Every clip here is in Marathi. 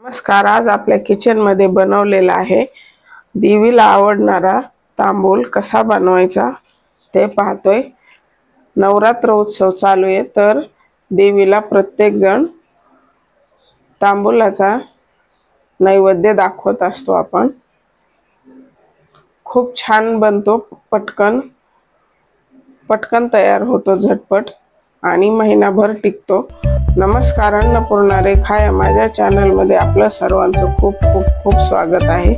नमस्कार। आज आपल्या किचन मध्ये बनवलेला आहे देवीला आवडणारा तांबूल कसा बनवायचा ते पाहतोय। नवरात्र उत्सव चालू आहे तर देवीला प्रत्येक जण तांबूलाचा नैवेद्य दाखवत असतो आपण। खूप छान बनतो, पटकन तयार होतो, झटपट आणि महिनाभर टिकतो। नमस्कार, अन्नपूर्णा रेखा या माझ्या चॅनल मध्ये आपलं सर्वांचं खूप खूप खूप स्वागत आहे।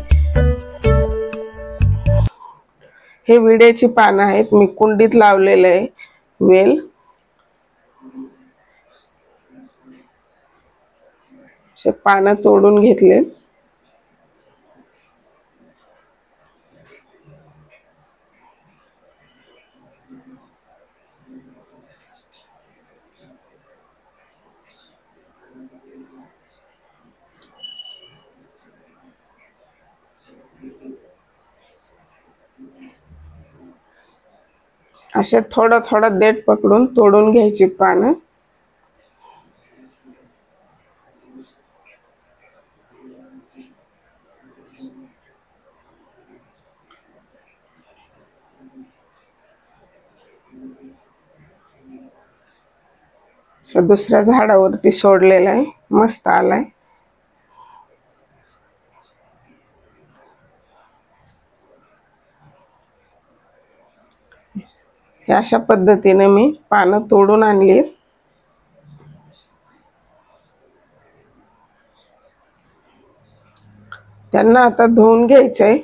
हे विड्याची पानं आहेत, मी कुंडीत लावलेले आहे वेल। हे पानं तोडून घेतले। असे थोडं थोडं देठ पकडून तोडून घ्यायची पानं। दुसऱ्या झाडावरती सोडलेला आहे, मस्त आलाय। अशा पद्धतीने मी पानं तोडून आणली। त्यांना आता धुवून घ्यायचंय।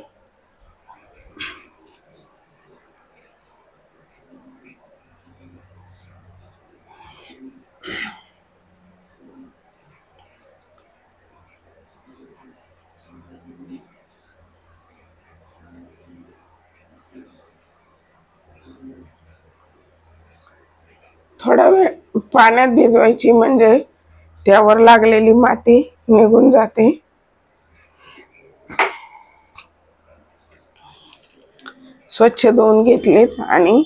थोडा वेळ पाण्यात भिजवायची म्हणजे त्यावर लागलेली माती निघून जाते। स्वच्छ धुवून घेतलीत आणि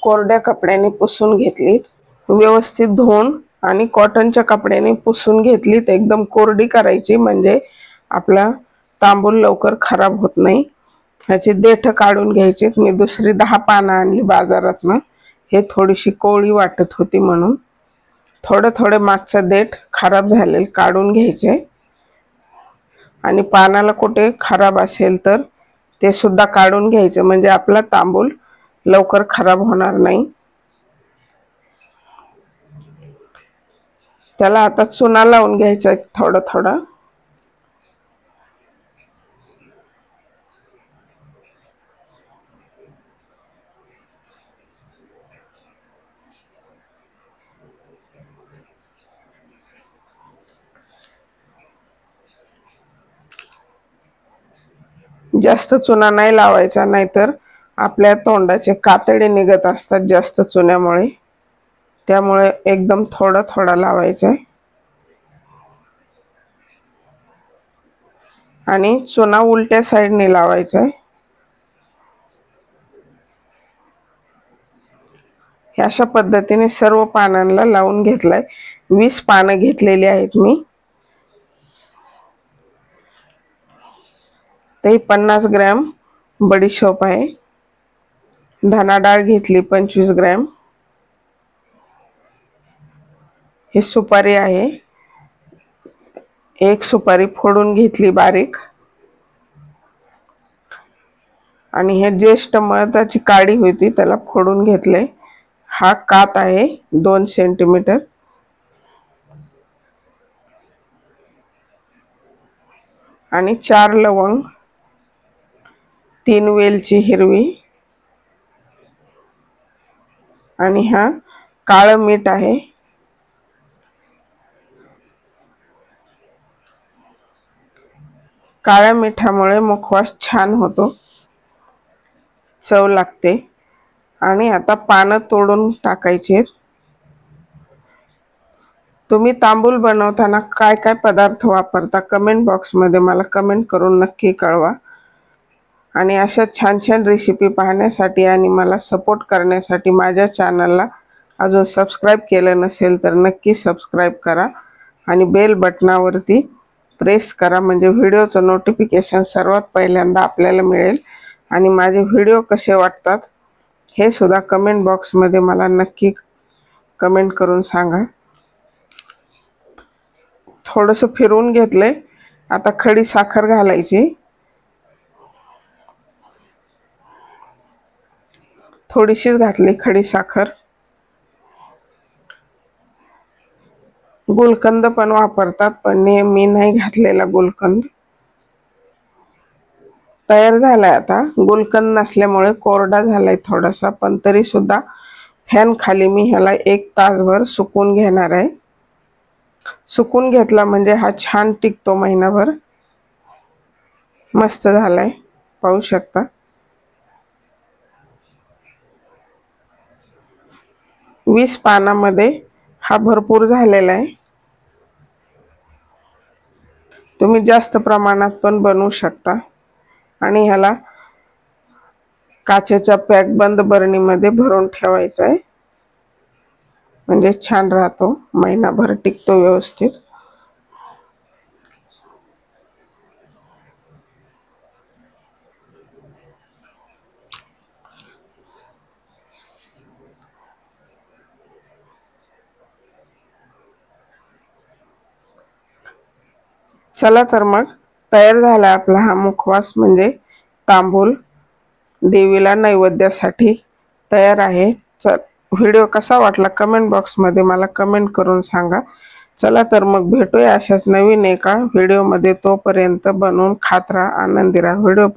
कोरड्या कपड्याने पुसून घेतलीत। व्यवस्थित धुवून आणि कॉटनच्या कपड्याने पुसून घेतलीत। एकदम कोरडी करायची म्हणजे आपला तांबूल लवकर खराब होत नाही। ह्याची देठ काढून घ्यायची। मी दुसरी 10 पानं आणली बाजारातनं। हे थोडीशी कोवळी वाटत होती म्हणून थोडे मागचा देठ खराब झालेले काढून घ्यायचे आणि पानाला कुठे खराब असेल तर ते सुद्धा काढून घ्यायचे म्हणजे आपला तांबूल लवकर खराब होणार नाही। त्याला आता चुना लावून घ्यायचा थोडं। जास्त चुना नाही लावायचा, नाहीतर आपल्या तोंडाचे कातडे निघत असतात जास्त चुन्यामुळे। त्यामुळे एकदम थोडा लावायचा आणि चुना उलट्या साइडने लावायचा आहे। अशा पद्धतीने सर्व पानांना लावून घेतलाय। 20 पानं घेतलेली आहेत मी। ते 50 ग्रॅम बडीशोप आहे। धना डाळ घेतली 25 ग्रॅम। हे सुपारी आहे, एक सुपारी फोडून घेतली बारीक। आणि हे ज्येष्ठ मधाची काडी होती त्याला फोडून घेतले। हा कात आहे 2 सेंटीमीटर। आणि 4 लवंग, 3 वेलची हिरवी आणि हा काळं मीठ आहे। काळ्या मिठामुळे मुखवास छान होतो, चव लागते। आणि आता पानं तोडून टाकायची। तुम्ही तांबूल बनवताना काय काय पदार्थ वापरता कमेंट बॉक्स मध्ये मला कमेंट करून नक्की कळवा। आणि अशा छान छान रेसिपी पाहण्यासाठी आणि मला सपोर्ट करण्यासाठी माझ्या चॅनलला अजून सबस्क्राइब केलं नसेल तर नक्की सबस्क्राइब करा आणि बेल बटनावरती प्रेस करा, म्हणजे व्हिडिओचं नोटिफिकेशन सर्वात पहिल्यांदा आपल्याला मिळेल। आणि माझे व्हिडिओ कसे वाटतात हे सुद्धा कमेंट बॉक्समध्ये मला नक्की कमेंट करून सांगा। थोडंसं फिरवून घेतलंय, आता खडी साखर घालायची। थोडीशीच घातली खडी साखर। गुलकंद पण वापरतात, पण मी नाही घातलेला गुलकंद। तयार झालाय। आता गुलकंद नसल्यामुळे कोरडा झालाय थोडासा, पण तरी सुद्धा फॅन खाली मी ह्याला 1 तासभर सुकून घेणार आहे। सुकून घेतला म्हणजे हा छान टिकतो महिनाभर। मस्त झालाय, पाहू शकता। 20 पानामध्ये हा भरपूर झालेला आहे। तुम्ही जास्त प्रमाणात पण बनवू शकता। आणि ह्याला काचेच्या पॅक बंद बरणीमध्ये भरून ठेवायचं आहे, म्हणजे छान राहतो, महिनाभर टिकतो व्यवस्थित। चला तर मग तयार झाला आपला हा मुखवास, म्हणजे तांबूल देवीला नैवेद्यासाठी तयार आहे। व्हिडिओ कसा वाटला कमेंट बॉक्समध्ये मला कमेंट करून सांगा। चला तर मग भेटूया अशाच नवीन एका व्हिडिओमध्ये। तोपर्यंत बनवून खात राहा, आनंदी राहा। व्हिडिओ